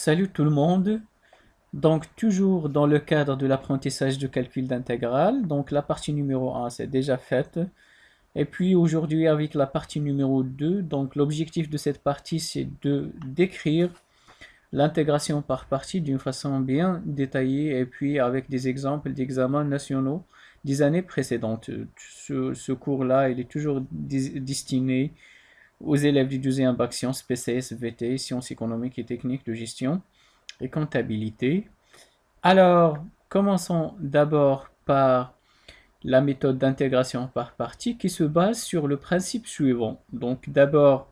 Salut tout le monde. Donc toujours dans le cadre de l'apprentissage de calcul d'intégrale. Donc la partie numéro 1 c'est déjà faite. Et puis aujourd'hui avec la partie numéro 2, donc l'objectif de cette partie c'est de décrire l'intégration par partie d'une façon bien détaillée et puis avec des exemples d'examens nationaux des années précédentes. Ce cours-là, il est toujours destiné aux élèves du 12e bac sciences PCS, VT, sciences économiques et techniques de gestion et comptabilité. Alors, commençons d'abord par la méthode d'intégration par partie qui se base sur le principe suivant. Donc d'abord,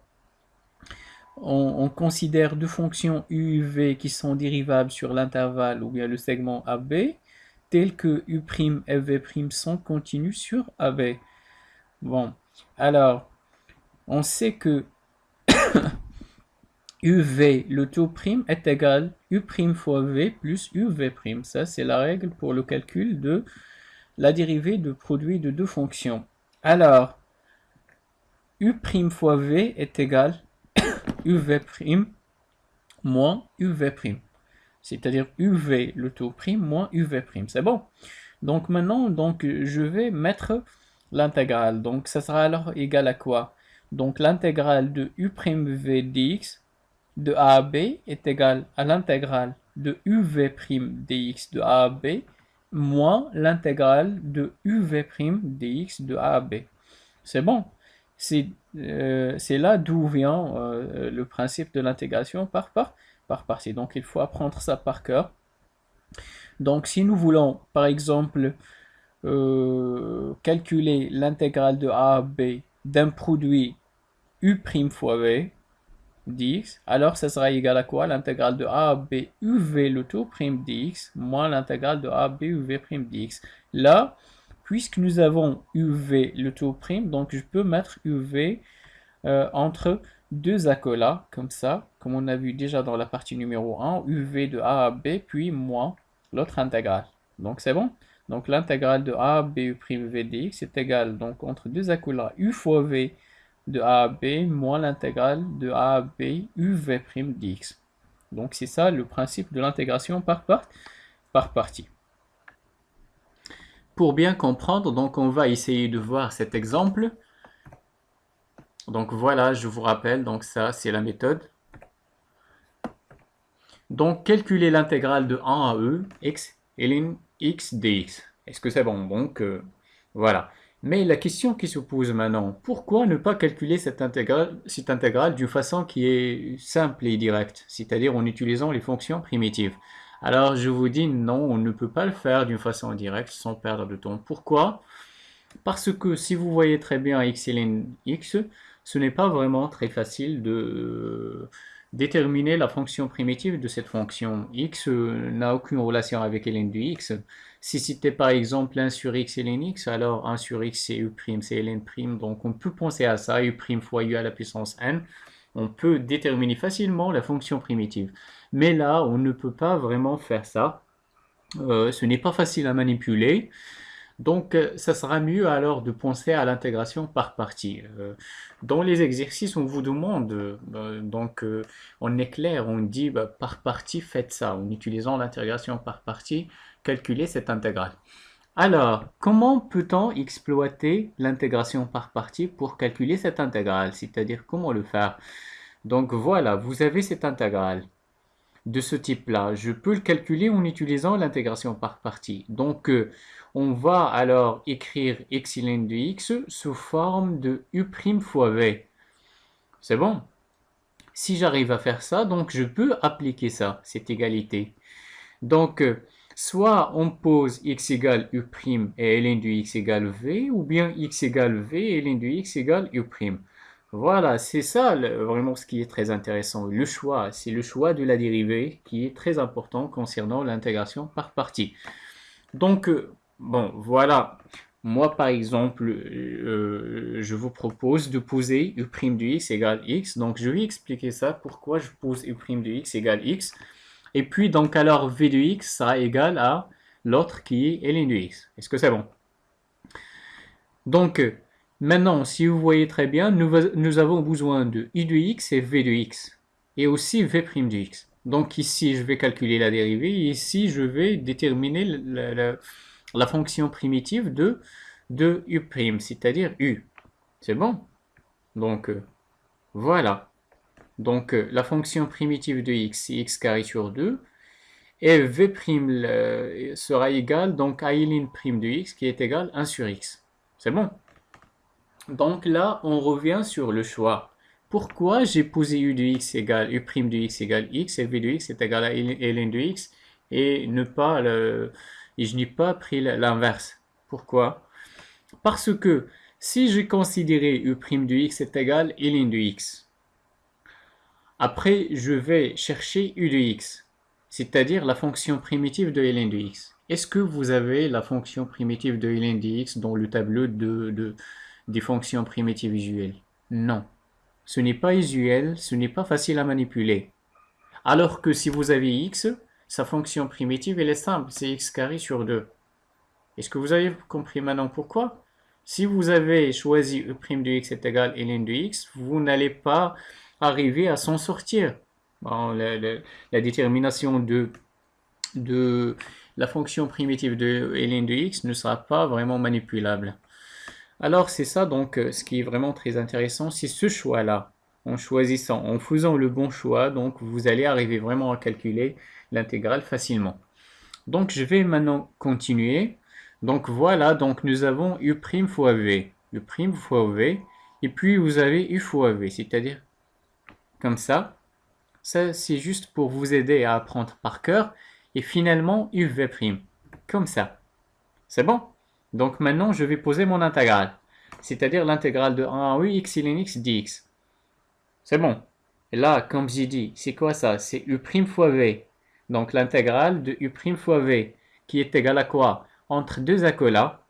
on considère deux fonctions u et v qui sont dérivables sur l'intervalle ou bien le segment AB, telles que u' et v' sont continues sur AB. Bon, alors, on sait que uv, le taux prime, est égal u' fois v plus uv'. Ça, c'est la règle pour le calcul de la dérivée de produit de deux fonctions. Alors, u' fois v est égal uv' moins uv'. C'est-à-dire uv, le taux prime, moins uv'. C'est bon. Donc maintenant, je vais mettre l'intégrale. Donc ça sera alors égal à quoi? Donc l'intégrale de u'v dx de a à b est égale à l'intégrale de uv' dx de a à b moins l'intégrale de uv' dx de a à b. C'est bon. C'est là d'où vient le principe de l'intégration par partie. Donc il faut apprendre ça par cœur. Donc si nous voulons par exemple calculer l'intégrale de a à b d'un produit u' fois v dx, alors ça sera égal à quoi? L'intégrale de a à b uv le taux prime dx moins l'intégrale de a à b uv' dx. Là, puisque nous avons uv le taux prime, donc je peux mettre uv entre deux acolas, comme ça, comme on a vu déjà dans la partie numéro 1, uv de a à b, puis moins l'autre intégrale. Donc c'est bon. Donc l'intégrale de a à b u'v dx est égale, donc entre deux acolas, u fois v de a à b moins l'intégrale de a à b uv' dx. Donc c'est ça le principe de l'intégration par partie. Pour bien comprendre, donc on va essayer de voir cet exemple. Donc voilà, je vous rappelle, donc ça c'est la méthode. Donc calculer l'intégrale de 1 à e, x, ln x dx. Est-ce que c'est bon? Donc voilà. Mais la question qui se pose maintenant, pourquoi ne pas calculer cette intégrale d'une façon qui est simple et directe, c'est-à-dire en utilisant les fonctions primitives? Alors je vous dis non, on ne peut pas le faire d'une façon directe sans perdre de temps. Pourquoi? Parce que si vous voyez très bien x ln x, ce n'est pas vraiment très facile de déterminer la fonction primitive de cette fonction. X n'a aucune relation avec ln de x. Si c'était par exemple 1 sur x ln x, alors 1 sur x c'est u', c'est ln', donc on peut penser à ça, u' fois u à la puissance n. On peut déterminer facilement la fonction primitive. Mais là, on ne peut pas vraiment faire ça. Ce n'est pas facile à manipuler. Donc, ça sera mieux alors de penser à l'intégration par partie. Dans les exercices, on vous demande, on éclaire, on dit par partie, faites ça. En utilisant l'intégration par partie, calculez cette intégrale. Alors, comment peut-on exploiter l'intégration par partie pour calculer cette intégrale? C'est-à-dire, comment le faire? Donc voilà, vous avez cette intégrale de ce type-là. Je peux le calculer en utilisant l'intégration par partie. Donc, on va alors écrire x ln de x sous forme de u' fois v. C'est bon? Si j'arrive à faire ça, donc je peux appliquer ça, cette égalité. Donc, soit on pose x égale u' et ln de x égale v, ou bien x égale v et ln de x égale u'. Voilà, c'est ça vraiment ce qui est très intéressant. Le choix, c'est le choix de la dérivée qui est très important concernant l'intégration par partie. Donc, bon, voilà. Moi, par exemple, je vous propose de poser u' de x égale x. Donc, je vais expliquer ça, pourquoi je pose u' de x égale x. Et puis, donc, alors, v de x sera égal à l'autre qui est ln de x. Est-ce que c'est bon? Donc, maintenant, si vous voyez très bien, nous avons besoin de i de x et v de x, et aussi v' de x. Donc ici, je vais calculer la dérivée. Et ici, je vais déterminer la fonction primitive de u', c'est-à-dire u. C'est bon? Donc, voilà. Donc, la fonction primitive de x, c'est x carré sur 2. Et v' sera égal donc à ln' de x qui est égal à 1 sur x. C'est bon? Donc là, on revient sur le choix. Pourquoi j'ai posé u de x égale u' de x égale x et v de x est égal à ln de x et je n'ai pas pris l'inverse. Pourquoi? Parce que si j'ai considéré u' de x est égal à ln de x, après je vais chercher u de x, c'est-à-dire la fonction primitive de ln de x. Est-ce que vous avez la fonction primitive de ln de x dans le tableau des fonctions primitives usuelles? Non. Ce n'est pas usuel, ce n'est pas facile à manipuler. Alors que si vous avez x, sa fonction primitive, elle est simple, c'est x carré sur 2. Est-ce que vous avez compris maintenant pourquoi? Si vous avez choisi e' de x est égal à ln de x, vous n'allez pas arriver à s'en sortir. Bon, la détermination de la fonction primitive de ln de x ne sera pas vraiment manipulable. Alors c'est ça donc ce qui est vraiment très intéressant, c'est ce choix-là. En choisissant, en faisant le bon choix, donc vous allez arriver vraiment à calculer l'intégrale facilement. Donc je vais maintenant continuer. Donc voilà, donc nous avons u' fois v, u' fois v, et puis vous avez u fois v, c'est-à-dire comme ça. Ça c'est juste pour vous aider à apprendre par cœur. Et finalement uv', comme ça. C'est bon? Donc maintenant je vais poser mon intégrale, c'est-à-dire l'intégrale de 1 à u x ln x dx. C'est bon. Et là, comme j'ai dit, c'est quoi ça? C'est u' fois v. Donc l'intégrale de u' fois v, qui est égale à quoi? Entre deux acolas.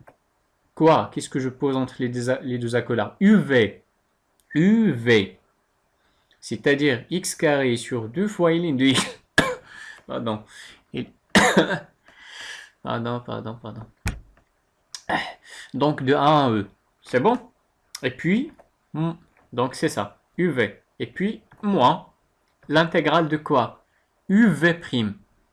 Quoi? Qu'est-ce que je pose entre les deux acolas? uv. uv. C'est-à-dire x carré sur 2 fois ln de x. Pardon. Pardon. Donc de 1 à e. C'est bon? Et puis, donc c'est ça, uv. Et puis, moins l'intégrale de quoi? uv'.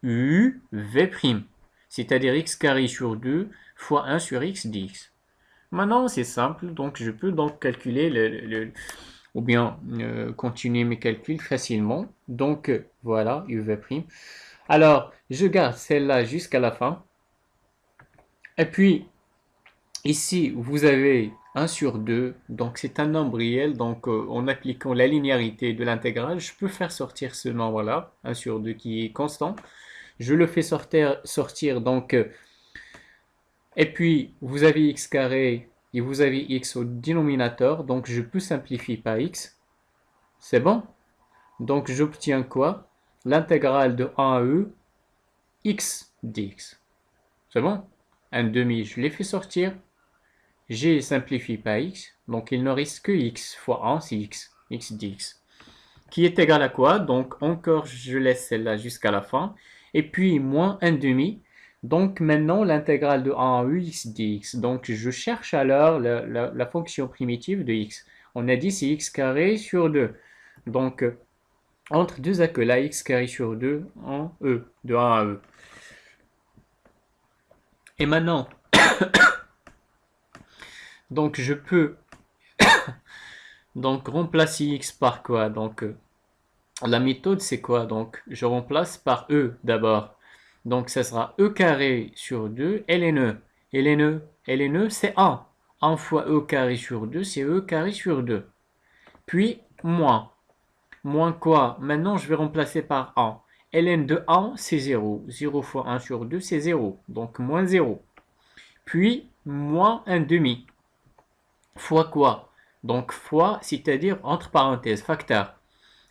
uv'. C'est-à-dire x carré sur 2 fois 1 sur x dx. Maintenant, c'est simple, donc je peux donc calculer ou bien continuer mes calculs facilement. Donc, voilà, uv'. Alors, je garde celle-là jusqu'à la fin. Et puis, ici, vous avez 1 sur 2, donc c'est un nombre réel, donc en appliquant la linéarité de l'intégrale, je peux faire sortir ce nombre-là, 1 sur 2 qui est constant. Je le fais sortir donc, et puis vous avez x carré et vous avez x au dénominateur, donc je peux simplifier par x. C'est bon? Donc j'obtiens quoi? L'intégrale de 1 à e, x dx. C'est bon? 1 demi, je l'ai fait sortir. J'ai simplifié par x, donc il ne reste que x fois 1, c'est x dx. Qui est égal à quoi? Donc encore, je laisse celle-là jusqu'à la fin. Et puis moins 1 demi. Donc maintenant, l'intégrale de 1 à u x dx. Donc je cherche alors la fonction primitive de x. On a dit c'est x carré sur 2. Donc entre deux acolas, x carré sur 2 en e, de 1 à e. Et maintenant, donc je peux donc remplacer x par quoi? Donc la méthode c'est quoi? Donc je remplace par e d'abord. Donc ça sera e carré sur 2 ln e. ln e c'est 1. 1 fois e carré sur 2 c'est e carré sur 2. Puis moins. Moins quoi? Maintenant je vais remplacer par 1. ln de 1 c'est 0. 0 fois 1 sur 2 c'est 0. Donc moins 0. Puis moins 1 demi. Fois quoi? Donc fois, c'est-à-dire entre parenthèses, facteur.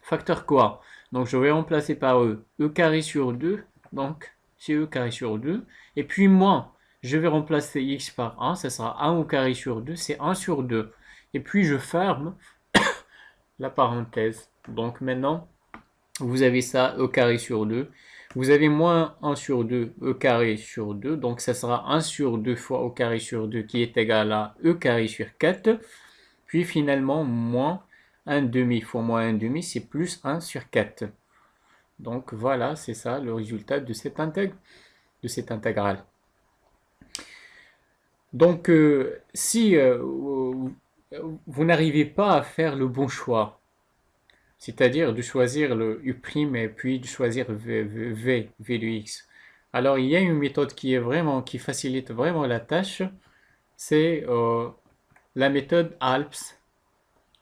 Facteur quoi? Donc je vais remplacer par e. E carré sur 2, donc c'est e carré sur 2. Et puis moins, je vais remplacer x par 1, ça sera 1 au carré sur 2, c'est 1 sur 2. Et puis je ferme la parenthèse. Donc maintenant, vous avez ça, e carré sur 2. Vous avez moins 1 sur 2, e carré sur 2. Donc ça sera 1 sur 2 fois e carré sur 2 qui est égal à e carré sur 4. Puis finalement, moins 1 demi fois moins 1 demi, c'est plus 1 sur 4. Donc voilà, c'est ça le résultat de cette intégrale. Donc si vous n'arrivez pas à faire le bon choix, c'est-à-dire de choisir le U' et puis de choisir V de X, alors il y a une méthode qui facilite vraiment la tâche, c'est la méthode ALPS.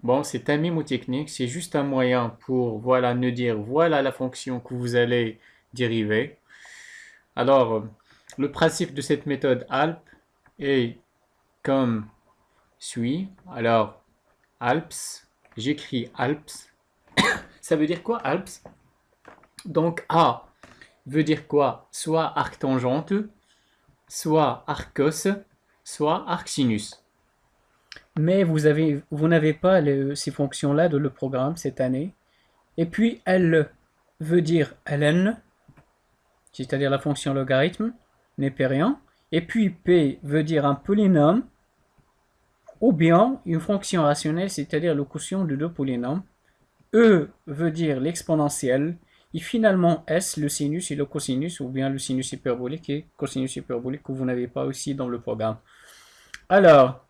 Bon, c'est un mnémotechnique, c'est juste un moyen pour, voilà, nous dire, voilà la fonction que vous allez dériver. Alors, le principe de cette méthode ALP est comme suit. Alors, ALPS, j'écris ALPS. Ça veut dire quoi, ALPS? Donc, A veut dire quoi? Soit arctangente, soit arccos, soit arcsinus. Mais vous n'avez pas ces fonctions-là de le programme cette année. Et puis L veut dire ln, c'est-à-dire la fonction logarithme népérien. Et puis P veut dire un polynôme ou bien une fonction rationnelle, c'est-à-dire le quotient de deux polynômes. E veut dire l'exponentielle. Et finalement S, le sinus et le cosinus, ou bien le sinus hyperbolique et cosinus hyperbolique que vous n'avez pas aussi dans le programme. Alors,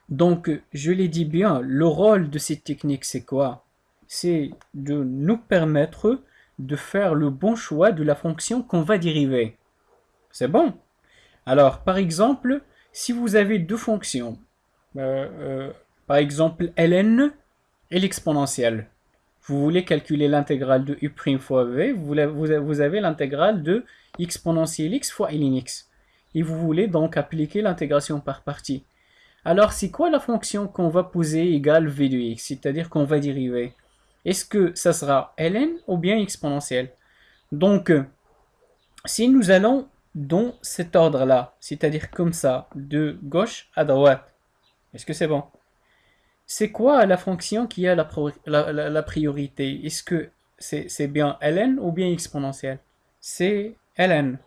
donc, je l'ai dit bien, le rôle de cette technique, c'est quoi? C'est de nous permettre de faire le bon choix de la fonction qu'on va dériver. C'est bon? Alors, par exemple, si vous avez deux fonctions, par exemple ln et l'exponentielle, vous voulez calculer l'intégrale de u' fois v, vous avez l'intégrale de exponentielle x fois ln x. Et vous voulez donc appliquer l'intégration par partie. Alors, c'est quoi la fonction qu'on va poser égale v de x, c'est-à-dire qu'on va dériver? Est-ce que ça sera ln ou bien exponentielle? Donc, si nous allons dans cet ordre-là, c'est-à-dire comme ça, de gauche à droite, est-ce que c'est bon? C'est quoi la fonction qui a la priorité? Est-ce que c'est bien ln ou bien exponentielle? C'est ln.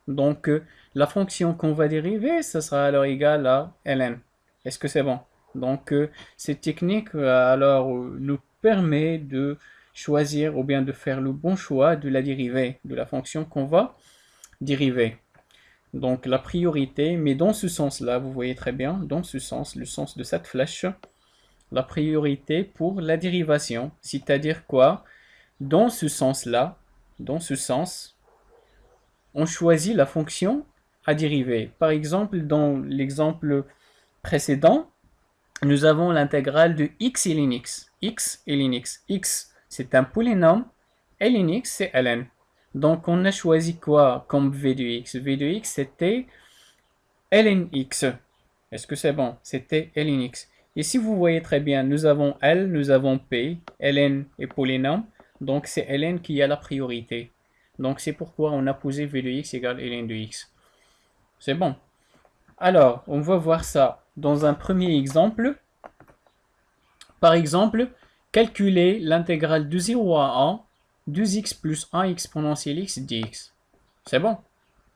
Donc, la fonction qu'on va dériver, ça sera alors égal à ln. Est-ce que c'est bon? Donc, cette technique nous permet de choisir ou bien de faire le bon choix de la dérivée, de la fonction qu'on va dériver. Donc, la priorité, mais dans ce sens-là, vous voyez très bien, dans ce sens, le sens de cette flèche, la priorité pour la dérivation, c'est-à-dire quoi? Dans ce sens-là, dans ce sens, on choisit la fonction à dériver. Par exemple, dans l'exemple précédent, nous avons l'intégrale de x et ln x. X et ln x. X, c'est un polynôme, et ln x, c'est ln. Donc, on a choisi quoi comme v de x? V de x, c'était ln x. Est-ce que c'est bon? C'était ln x. Et si vous voyez très bien, nous avons L, nous avons P, ln est polynôme, donc c'est ln qui a la priorité. Donc c'est pourquoi on a posé v de x égale ln de x. C'est bon. Alors, on va voir ça dans un premier exemple. Par exemple, calculer l'intégrale de 0 à 1, 2x plus 1 exponentielle x dx. C'est bon.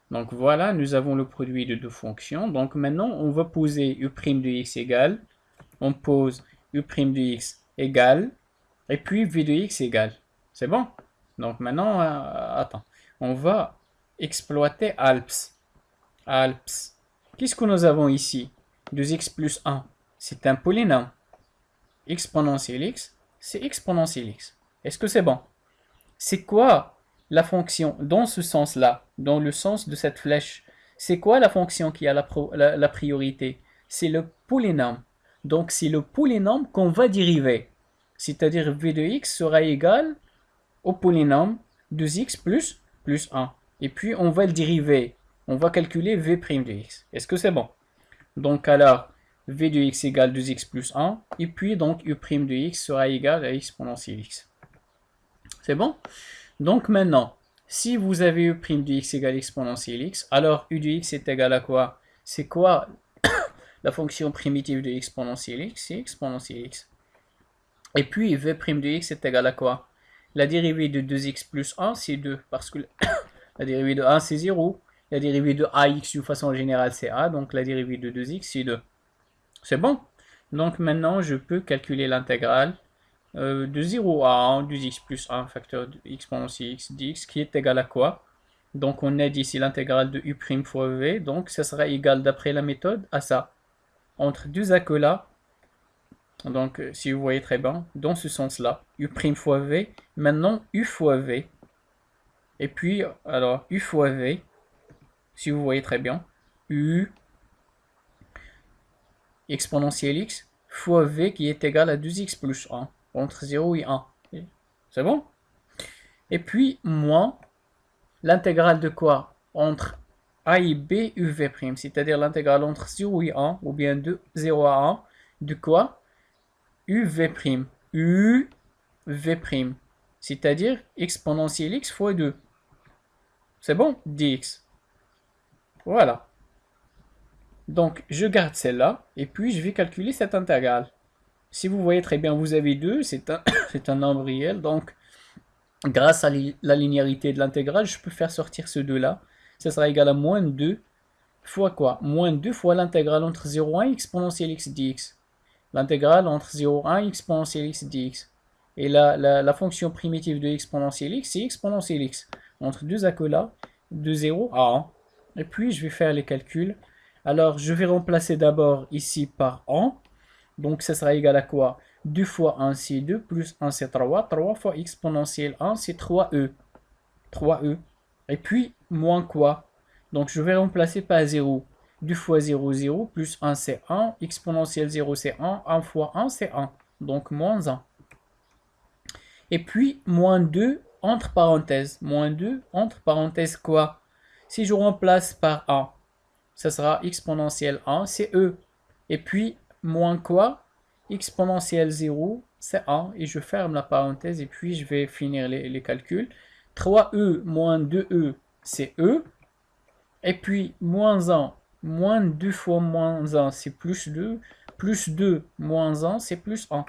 Donc voilà, nous avons le produit de deux fonctions. Donc maintenant, on va poser u' de x égale, on pose u' de x égale, et puis v de x égale. C'est bon? Donc maintenant, attends, on va exploiter ALPS. ALPS. Qu'est-ce que nous avons ici? 2x plus 1, c'est un polynôme. Exponentielle x, c'est exponentielle x. Est-ce que c'est bon? C'est quoi la fonction dans ce sens-là, dans le sens de cette flèche? C'est quoi la fonction qui a la priorité? C'est le polynôme. Donc c'est le polynôme qu'on va dériver. C'est-à-dire v de x sera égal au polynôme 2x plus 1. Et puis on va le dériver. On va calculer v' de x. Est-ce que c'est bon? Donc alors, v de x égale 2x plus 1. Et puis donc u' de x sera égal à exponentielle x. C'est bon? Donc maintenant, si vous avez u' de x égale exponentielle x, alors u de x est égal à quoi? C'est quoi la fonction primitive de exponentielle x? C'est exponentielle x. Et puis v' de x est égal à quoi? La dérivée de 2x plus 1, c'est 2, parce que la dérivée de 1, c'est 0. La dérivée de ax, de façon générale, c'est a, donc la dérivée de 2x, c'est 2. C'est bon? Donc maintenant, je peux calculer l'intégrale de 0 à 1, 2x plus 1 facteur de exponentielle x dx, qui est égal à quoi? Donc on a dit ici l'intégrale de u' fois v, donc ça sera égal d'après la méthode à ça. Entre deux acolas, donc si vous voyez très bien, dans ce sens-là, u' fois v, maintenant u fois v, et puis alors u fois v, si vous voyez très bien, u exponentielle x fois v qui est égal à 2x plus 1, entre 0 et 1. C'est bon? Et puis moins l'intégrale de quoi? Entre a et b uv', c'est-à-dire l'intégrale entre 0 et 1, ou bien de 0 à 1, de quoi? uv', uv', c'est-à-dire exponentielle x fois 2. C'est bon? Dx. Voilà. Donc, je garde celle-là, et puis je vais calculer cette intégrale. Si vous voyez très bien, vous avez 2, c'est un nombre réel, donc grâce à la linéarité de l'intégrale, je peux faire sortir ce 2-là. Ça sera égal à moins 2 fois quoi? Moins 2 fois l'intégrale entre 0 et 1 exponentielle x dx. L'intégrale entre 0 et 1 exponentielle x dx. Et la fonction primitive de exponentielle x, c'est exponentielle x. Entre deux acolas, de 0 à 1. Et puis, je vais faire les calculs. Alors, je vais remplacer d'abord ici par 1. Donc, ça sera égal à quoi? 2 fois 1, c'est 2, plus 1, c'est 3. 3 fois exponentielle 1, c'est 3e. 3e. Et puis, moins quoi? Donc, je vais remplacer par 0. 2 fois 0, 0, plus 1, c'est 1. Exponentielle 0, c'est 1. 1 fois 1, c'est 1. Donc, moins 1. Et puis, moins 2 entre parenthèses. Moins 2 entre parenthèses quoi? Si je remplace par 1, ça sera exponentielle 1, c'est e. Et puis, moins quoi? Exponentielle 0, c'est 1. Et je ferme la parenthèse et puis je vais finir les calculs. 3e moins 2e, c'est e. Et puis, moins 1, moins 2 fois moins 1, c'est plus 2. Plus 2 moins 1, c'est plus 1.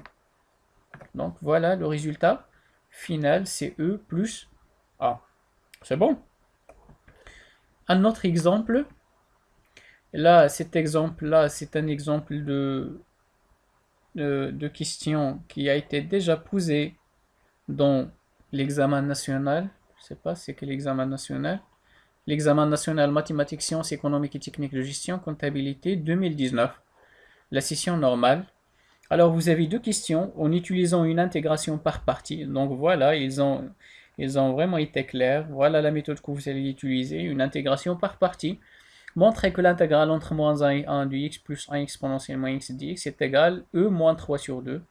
Donc, voilà le résultat final, c'est e plus 1. C'est bon? Un autre exemple. Là, cet exemple-là, c'est un exemple de question qui a été déjà posé dans l'examen national. Je ne sais pas c'est quel examen national. L'examen national mathématiques, sciences économiques et techniques de gestion, comptabilité 2019. La session normale. Alors, vous avez deux questions en utilisant une intégration par partie. Donc, voilà, ils ont vraiment été clairs. Voilà la méthode que vous allez utiliser, une intégration par partie. Montrez que l'intégrale entre moins 1 et 1 de x plus 1 exponentielle moins x dx est égale e moins 3 sur 2.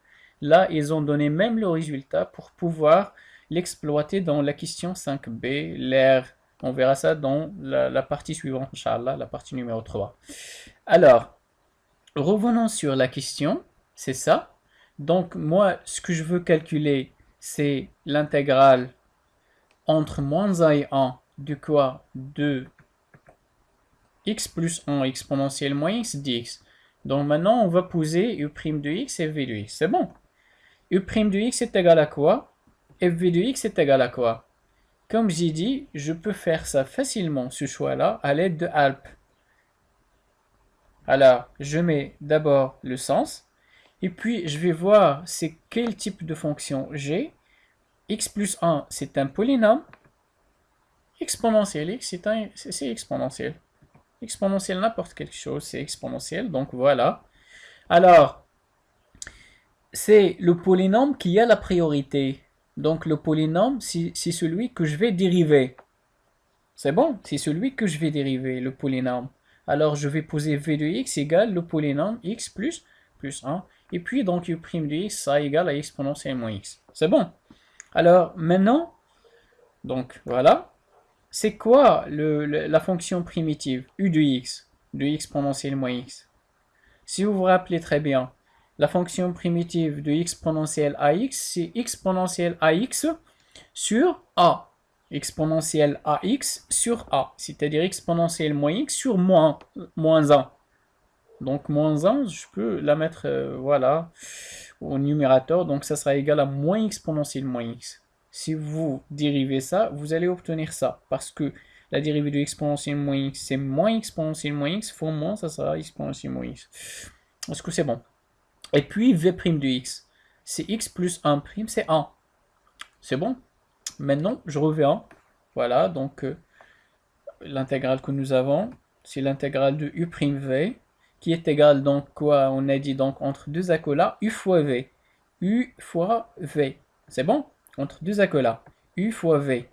Là, ils ont donné même le résultat pour pouvoir l'exploiter dans la question 5b, l'air. On verra ça dans la partie suivante, Inch'Allah, la partie numéro 3. Alors, revenons sur la question, c'est ça. Donc, moi, ce que je veux calculer, c'est l'intégrale entre moins 1 et 1 de quoi? De x plus 1 exponentielle moins x dx. Donc maintenant, on va poser u' de x et v de x. C'est bon. U' de x est égal à quoi? Et v de x est égal à quoi? Comme j'ai dit, je peux faire ça facilement, ce choix-là, à l'aide de ALP. Alors, je mets d'abord le sens, et puis je vais voir c'est quel type de fonction j'ai. X plus 1, c'est un polynôme. Exponentielle x, c'est exponentiel. Exponentiel, n'importe quelque chose, c'est exponentiel, donc voilà. Alors, c'est le polynôme qui a la priorité. Donc le polynôme, c'est celui que je vais dériver. C'est bon, c'est celui que je vais dériver, le polynôme. Alors je vais poser v de x égale le polynôme x plus 1. Et puis donc u' de x, ça égale à exponentielle moins x. C'est bon. Alors maintenant, donc voilà. C'est quoi la fonction primitive u de x exponentielle moins x? Si vous vous rappelez très bien, la fonction primitive de exponentielle ax, c'est exponentielle ax sur a. Exponentielle ax sur a, c'est-à-dire exponentielle moins x sur moins 1. Donc moins 1, je peux la mettre voilà, au numérateur, donc ça sera égal à moins exponentielle moins x. Si vous dérivez ça, vous allez obtenir ça, parce que la dérivée de exponentielle moins x, c'est moins exponentielle moins x, fois moins, ça sera exponentielle moins x. Est-ce que c'est bon? Et puis v' de x, c'est x plus 1 prime, c'est 1. C'est bon? Maintenant, je reviens. Voilà, donc l'intégrale que nous avons, c'est l'intégrale de u' v, qui est égale donc quoi? On a dit donc entre deux acolas, u fois v. U fois v. C'est bon? Entre deux acolas. U fois v.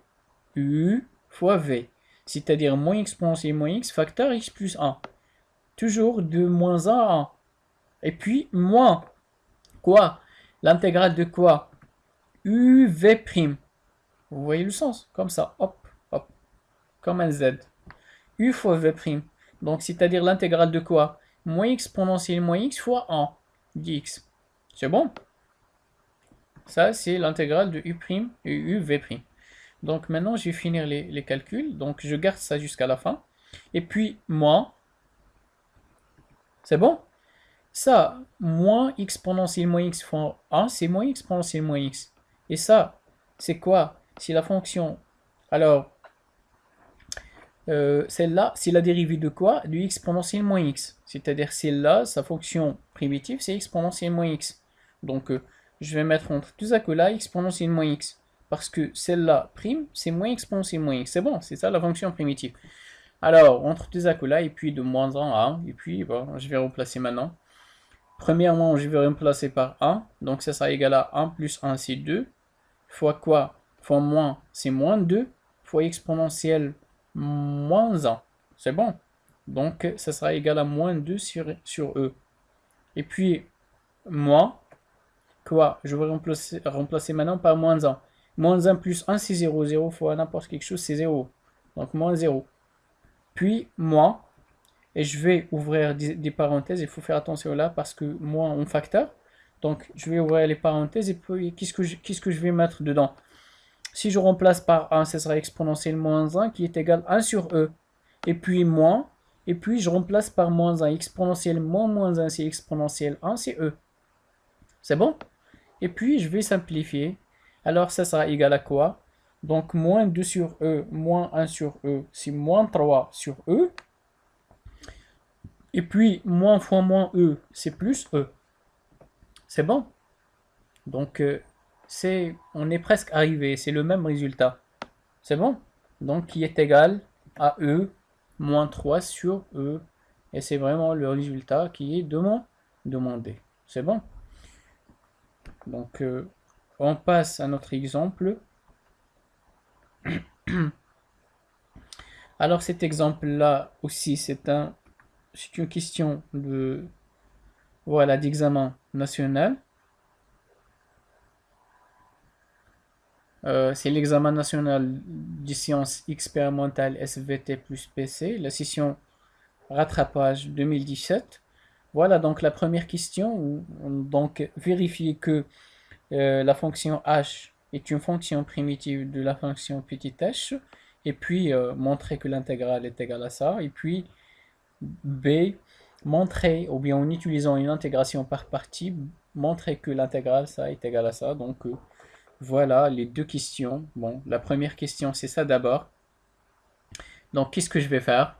U fois v. C'est-à-dire moins exponentielle moins x facteur x plus 1. Toujours de moins 1 à 1. Et puis, moins quoi? L'intégrale de quoi? uv'. Vous voyez le sens? Comme ça. Hop, hop. Comme un z. U fois v'. Donc, c'est-à-dire l'intégrale de quoi? Moins exponentielle moins x fois 1 dx. C'est bon? Ça, c'est l'intégrale de u' et uv'. Donc, maintenant, je vais finir les calculs. Donc, je garde ça jusqu'à la fin. Et puis, moins. C'est bon? Ça, moins exponentielle moins x fois 1, c'est moins exponentielle moins x. Et ça, c'est quoi? C'est la fonction. Alors, celle-là, c'est la dérivée de quoi? Du exponentielle moins x. C'est-à-dire celle-là, sa fonction primitive, c'est exponentielle moins x. Donc, je vais mettre entre deux acolas exponentielle moins x. Parce que celle-là, prime, c'est moins exponentielle moins x. C'est bon, c'est ça la fonction primitive. Alors, entre deux acolas, et puis de moins 1 à 1, et puis, bon, je vais remplacer maintenant. Premièrement, je vais remplacer par 1. Donc, ça sera égal à 1 plus 1, c'est 2. Fois quoi? Fois moins, c'est moins 2. Fois exponentielle moins 1. C'est bon. Donc, ça sera égal à moins 2 sur E. Et puis, moins, quoi? Je vais remplacer maintenant par moins 1. Moins 1 plus 1, c'est 0. 0 fois n'importe quelque chose, c'est 0. Donc, moins 0. Puis, moins. Et je vais ouvrir des parenthèses. Il faut faire attention là parce que moins on facteur. Donc, je vais ouvrir les parenthèses. Et puis, qu'est-ce que je vais mettre dedans? Si je remplace par 1, ce sera exponentielle moins 1 qui est égal à 1 sur E. Et puis moins. Et puis je remplace par moins 1. Exponentielle moins 1, c'est exponentielle 1, c'est E. C'est bon? Et puis je vais simplifier. Alors ça sera égal à quoi? Donc moins 2 sur E, moins 1 sur E, c'est moins 3 sur E. Et puis moins fois moins E, c'est plus E. C'est bon? Donc on est presque arrivé, c'est le même résultat. C'est bon? Donc qui est égal à E moins 3 sur E. Et c'est vraiment le résultat qui est demandé. C'est bon? Donc on passe à notre exemple. Alors cet exemple-là aussi, c'est une question d'examen national. C'est l'examen national des sciences expérimentales SVT plus PC, la session rattrapage 2017. Voilà donc la première question, donc vérifier que la fonction h est une fonction primitive de la fonction petit h, et puis montrer que l'intégrale est égale à ça, et puis B, montrer, ou bien en utilisant une intégration par partie, montrer que l'intégrale ça est égal à ça. Donc voilà les deux questions. Bon, la première question, c'est ça d'abord. Donc, qu'est-ce que je vais faire?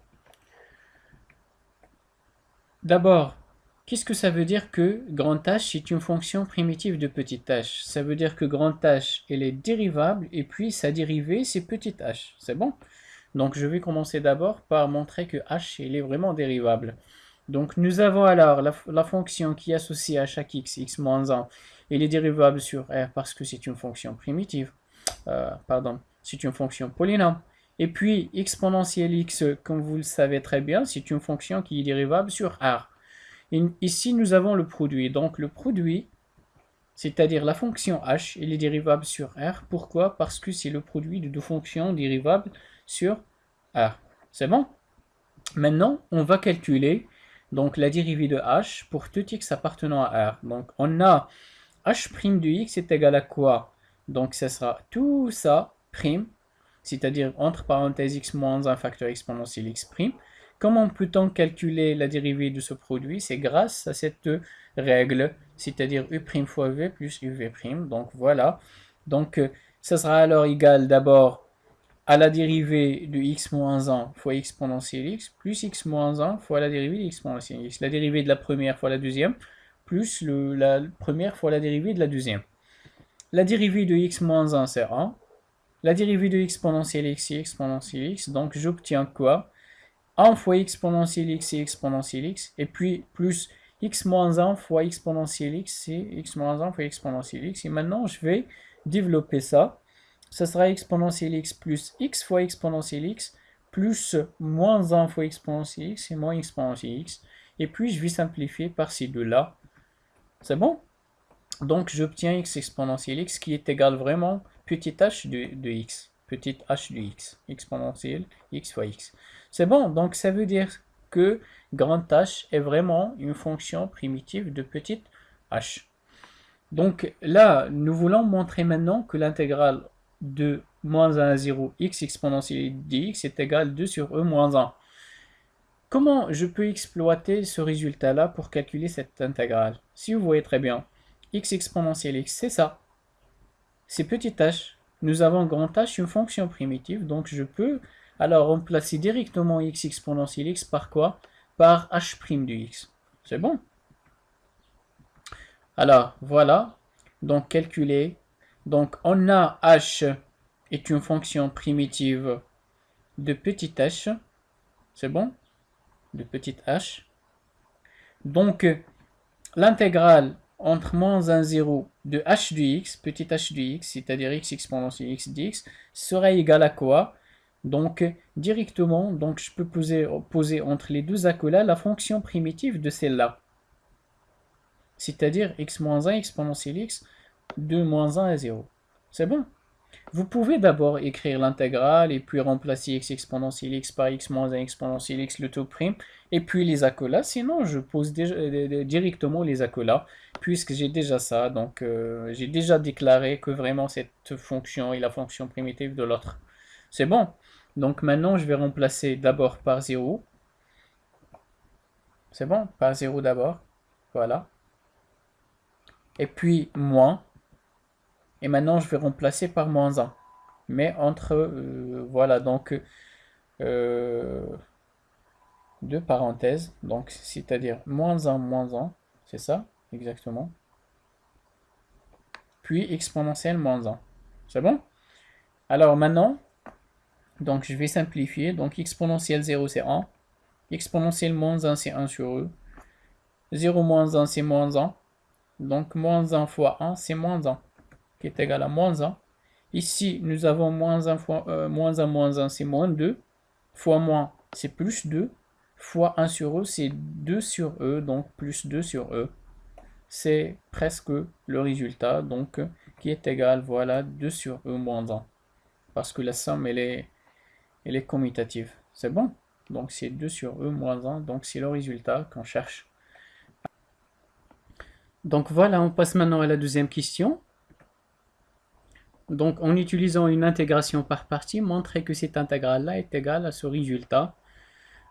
D'abord, qu'est-ce que ça veut dire que grand H est une fonction primitive de petit h? Ça veut dire que grand H, elle est dérivable, et puis sa dérivée, c'est petit h. C'est bon? Donc, je vais commencer d'abord par montrer que h, elle est vraiment dérivable. Donc, nous avons alors la fonction qui est associée à chaque x, x-1, elle est dérivable sur R parce que c'est une fonction primitive. C'est une fonction polynôme. Et puis, exponentielle x, comme vous le savez très bien, c'est une fonction qui est dérivable sur R. Et ici, nous avons le produit. Donc, le produit, c'est-à-dire la fonction h, elle est dérivable sur R. Pourquoi? Parce que c'est le produit de deux fonctions dérivables sur R. C'est bon? Maintenant, on va calculer donc la dérivée de h pour tout x appartenant à R. Donc on a h' de x est égal à quoi? Donc ça sera tout ça prime, c'est-à-dire entre parenthèses x moins 1 facteur exponentiel x prime. Comment peut-on calculer la dérivée de ce produit? C'est grâce à cette règle, c'est-à-dire u' fois v plus uv'. Donc voilà. Donc ça sera alors égal d'abord à la dérivée de x moins 1 fois exponentielle x plus x moins 1 fois la dérivée de exponentielle x. La dérivée de la première fois la deuxième, plus la première fois la dérivée de la deuxième. La dérivée de x moins 1, c'est 1. La dérivée de exponentielle x, c'est exponentielle x. Donc, j'obtiens quoi? 1 fois exponentielle x, c'est exponentielle x. Et puis, plus x moins 1 fois exponentielle x, c'est x moins 1 fois exponentielle x. Et maintenant, je vais développer ça. Ça sera exponentielle x plus x fois exponentielle x plus moins 1 fois exponentielle x et moins exponentielle x. Et puis, je vais simplifier par ces deux-là. C'est bon? Donc, j'obtiens x exponentielle x qui est égal vraiment petit h de x. Petit h de x. Exponentielle x fois x. C'est bon, donc ça veut dire que grand h est vraiment une fonction primitive de petit h. Donc là, nous voulons montrer maintenant que l'intégrale de moins 1 à 0 x exponentielle dx est égale 2 sur e moins 1. Comment je peux exploiter ce résultat-là pour calculer cette intégrale? Si vous voyez très bien, x exponentielle x, c'est ça. C'est petit h. Nous avons grand h, une fonction primitive, donc je peux alors remplacer directement x exponentielle x par quoi? Par h' de x. C'est bon? Alors, voilà. Donc, calculer. Donc, on a h est une fonction primitive de petit h. C'est bon? De petit h. Donc, l'intégrale entre moins 1 0 de h de x, petit h de x, c'est-à-dire x exponentielle x dx, sera égal à quoi? Donc, directement, donc je peux poser entre les deux accolades la fonction primitive de celle-là. C'est-à-dire x moins 1 exponentielle x de moins 1 à 0. C'est bon? Vous pouvez d'abord écrire l'intégrale et puis remplacer x exponentielle x par x moins 1 exponentielle x le tout prime et puis les accolades. Sinon, je pose directement les accolades puisque j'ai déjà ça. Donc, j'ai déjà déclaré que vraiment cette fonction est la fonction primitive de l'autre. C'est bon. Donc, maintenant, je vais remplacer d'abord par 0. C'est bon? Par 0 d'abord. Voilà. Et puis, moins. Et maintenant, je vais remplacer par moins 1. Mais entre, voilà, donc, deux parenthèses. Donc, c'est-à-dire moins 1, c'est ça, exactement. Puis exponentielle moins 1. C'est bon? Alors maintenant, donc je vais simplifier. Donc, exponentielle 0, c'est 1. Exponentielle moins 1, c'est 1 sur e. 0 moins 1, c'est moins 1. Donc, moins 1 fois 1, c'est moins 1, qui est égal à moins 1. Ici, nous avons moins 1 fois moins 1, c'est moins 2. Fois moins, c'est plus 2. Fois 1 sur e, c'est 2 sur e, donc plus 2 sur e. C'est presque le résultat, donc qui est égal, voilà, 2 sur e moins 1. Parce que la somme, elle est commutative. C'est bon? Donc c'est 2 sur e moins 1, donc c'est le résultat qu'on cherche. Donc voilà, on passe maintenant à la deuxième question. Donc, en utilisant une intégration par partie, montrer que cette intégrale-là est égale à ce résultat.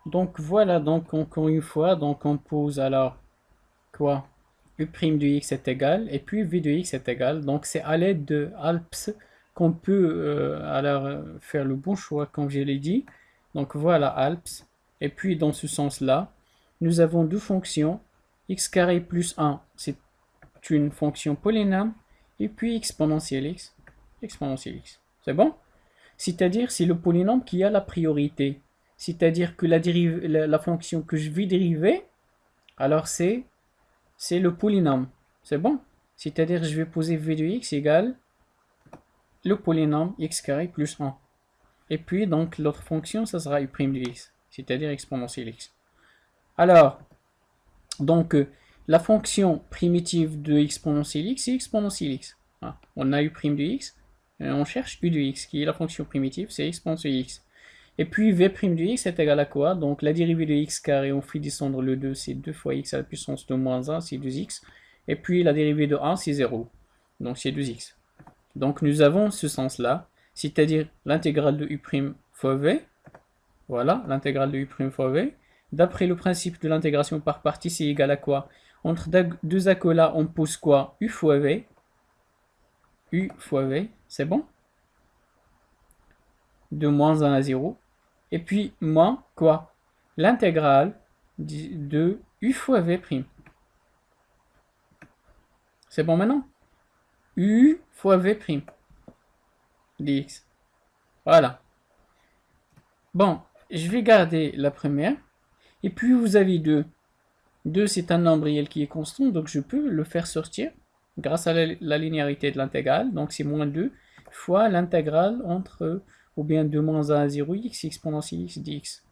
Donc, voilà, donc encore une fois, donc on pose alors quoi? U' de x est égal, et puis v de x est égal. Donc, c'est à l'aide de ALPS qu'on peut alors faire le bon choix, comme je l'ai dit. Donc, voilà ALPS. Et puis, dans ce sens-là, nous avons deux fonctions. X carré plus 1, c'est une fonction polynôme, et puis exponentielle x. Exponentielle x. C'est bon? C'est-à-dire, c'est le polynôme qui a la priorité. C'est-à-dire que la fonction que je vais dériver, alors c'est le polynôme. C'est bon? C'est-à-dire, je vais poser v de x égale le polynôme x carré plus 1. Et puis, donc, l'autre fonction, ça sera u' de x, c'est-à-dire exponentielle x. Alors, donc, la fonction primitive de exponentielle x, c'est exponentielle x. Ah, on a u' de x, on cherche u de x, qui est la fonction primitive, c'est exponentielle x. Et puis v' de x est égal à quoi? Donc la dérivée de x carré, on fait descendre le 2, c'est 2 fois x à la puissance de moins 1, c'est 2x. Et puis la dérivée de 1, c'est 0. Donc c'est 2x. Donc nous avons ce sens-là, c'est-à-dire l'intégrale de u' fois v. Voilà, l'intégrale de u' fois v. D'après le principe de l'intégration par partie, c'est égal à quoi? Entre deux accolats, on pose quoi? U fois v. U fois v, c'est bon? De moins 1 à 0. Et puis, moins quoi? L'intégrale de u fois v'. C'est bon maintenant? U fois V' dx. Voilà. Bon, je vais garder la première. Et puis vous avez 2. 2, c'est un nombre réel qui est constant, donc je peux le faire sortir grâce à la linéarité de l'intégrale. Donc c'est moins 2 fois l'intégrale entre, ou bien de moins 1 à 0 x exponentielle x dx.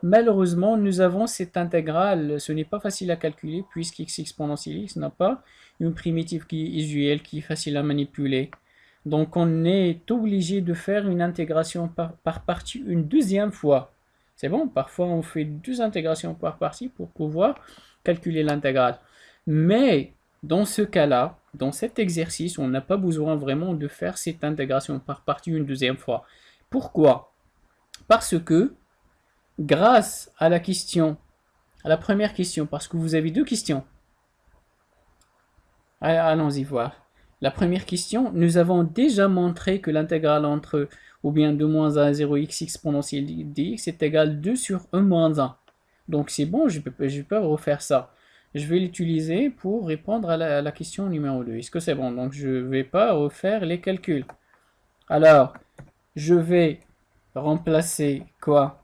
Malheureusement, nous avons cette intégrale, ce n'est pas facile à calculer puisque x exponentielle x n'a pas une primitive qui est usuelle, qui est facile à manipuler. Donc on est obligé de faire une intégration par partie une deuxième fois. C'est bon, parfois on fait 2 intégrations par partie pour pouvoir calculer l'intégrale. Mais dans ce cas-là, dans cet exercice, on n'a pas besoin vraiment de faire cette intégration par partie une deuxième fois. Pourquoi? Parce que grâce à la question, à la première question, parce que vous avez 2 questions. Allons-y voir. La première question, nous avons déjà montré que l'intégrale entre ou bien de moins 1 à 0 x exponentielle dx est égale 2 sur 1 moins 1. Donc c'est bon, je peux refaire ça. Je vais l'utiliser pour répondre à la question numéro 2. Est-ce que c'est bon? Donc je ne vais pas refaire les calculs. Alors, je vais remplacer quoi?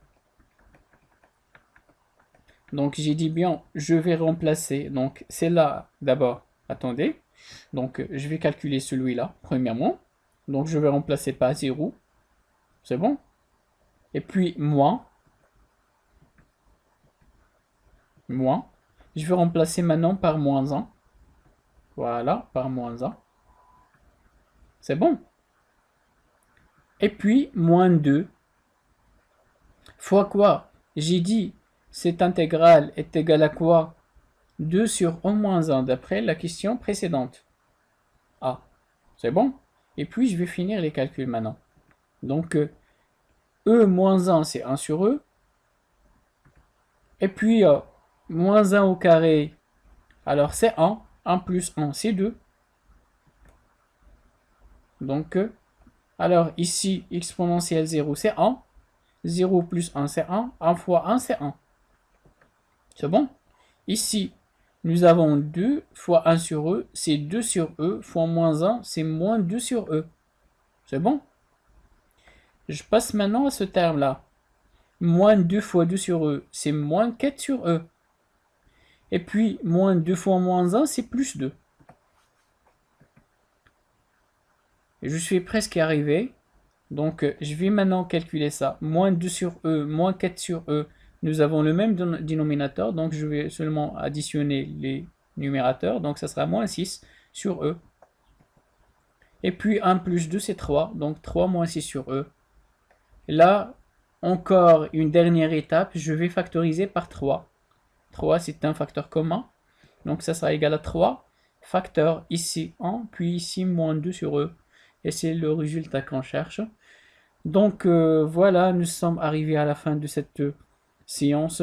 Donc j'ai dit bien, je vais remplacer. Donc c'est là d'abord. Attendez. Donc je vais calculer celui-là, premièrement. Donc je vais remplacer par 0. C'est bon? Et puis moins. Moins. Je vais remplacer maintenant par moins 1. Voilà, par moins 1. C'est bon? Et puis moins 2. Fois quoi? J'ai dit, cette intégrale est égale à quoi? 2 sur 1 moins 1, d'après la question précédente. Ah, c'est bon? Et puis je vais finir les calculs maintenant. Donc, E moins 1, c'est 1 sur E. Et puis, moins 1 au carré, alors c'est 1. 1 plus 1, c'est 2. Donc, alors ici, exponentielle 0, c'est 1. 0 plus 1, c'est 1. 1 fois 1, c'est 1. C'est bon? Ici, nous avons 2 fois 1 sur E, c'est 2 sur E, fois moins 1, c'est moins 2 sur E. C'est bon? Je passe maintenant à ce terme-là. Moins 2 fois 2 sur E, c'est moins 4 sur E. Et puis, moins 2 fois moins 1, c'est plus 2. Et je suis presque arrivé. Donc, je vais maintenant calculer ça. Moins 2 sur E, moins 4 sur E. Nous avons le même dénominateur. Donc, je vais seulement additionner les numérateurs. Donc, ça sera moins 6 sur E. Et puis, 1 plus 2, c'est 3. Donc, 3 moins 6 sur E. Là, encore une dernière étape. Je vais factoriser par 3. 3, c'est un facteur commun. Donc, ça sera égal à 3. Facteur ici 1, puis ici moins 2 sur E. Et c'est le résultat qu'on cherche. Donc voilà, nous sommes arrivés à la fin de cette séance.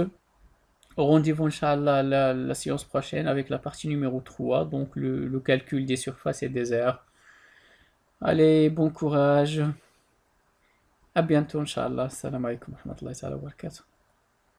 Rendez-vous, Inch'Allah, la séance prochaine avec la partie numéro 3, donc le calcul des surfaces et des aires. Allez, bon courage. À bientôt, Inch'Allah. Salam alaikum wa rahmatullahi wa barakatuh.